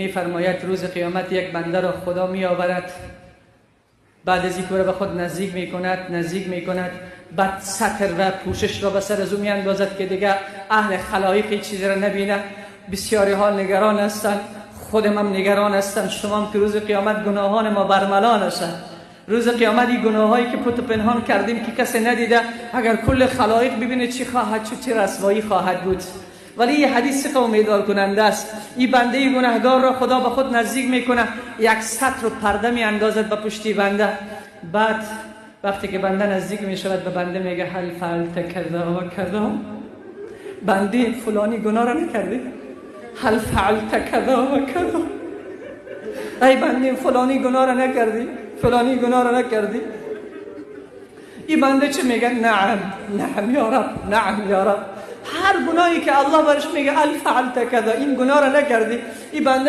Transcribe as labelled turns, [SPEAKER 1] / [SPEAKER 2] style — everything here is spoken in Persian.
[SPEAKER 1] می‌فرماید روز قیامت یک بنده را خدا می‌آورد، بعد از اینکه به خود نزدیک می‌کند، بعد ستر و پوشش را به سر از او می‌اندازد که دیگه اهل خلایق هیچ چیزی را نبینه. بسیاری ها نگران هستند، خودم هم نگران هستم. شما هم که روز قیامت گناهان ما برملان هستند. روز قیامت این گناهایی که پت و پنهان کردیم که کسی ندیده، اگر کل خلایق ببینه چی خواهد شد، چه رسوایی خواهد بود. ولی این حدیث امیدوار کننده است. این بنده گناهگار را خدا به خود نزدیک میکنه، یک سطر و پرده می اندازد به پشتی بنده. بعد وقتی که بنده نزدیک می شود به بنده میگه هل فعلت کذا و کذا، بنده فلانی گناه را نکردی؟ هل فعلت کذا و کذا، ای بنده فلانی گناه را نکردی؟ فلانی گناه را نکردی؟ این بنده چه میگه؟ نعم یا رب، نعم یا رب. هر گناهی که الله برش میگه هل فعلت کذا، این گناه را نکردی، این بنده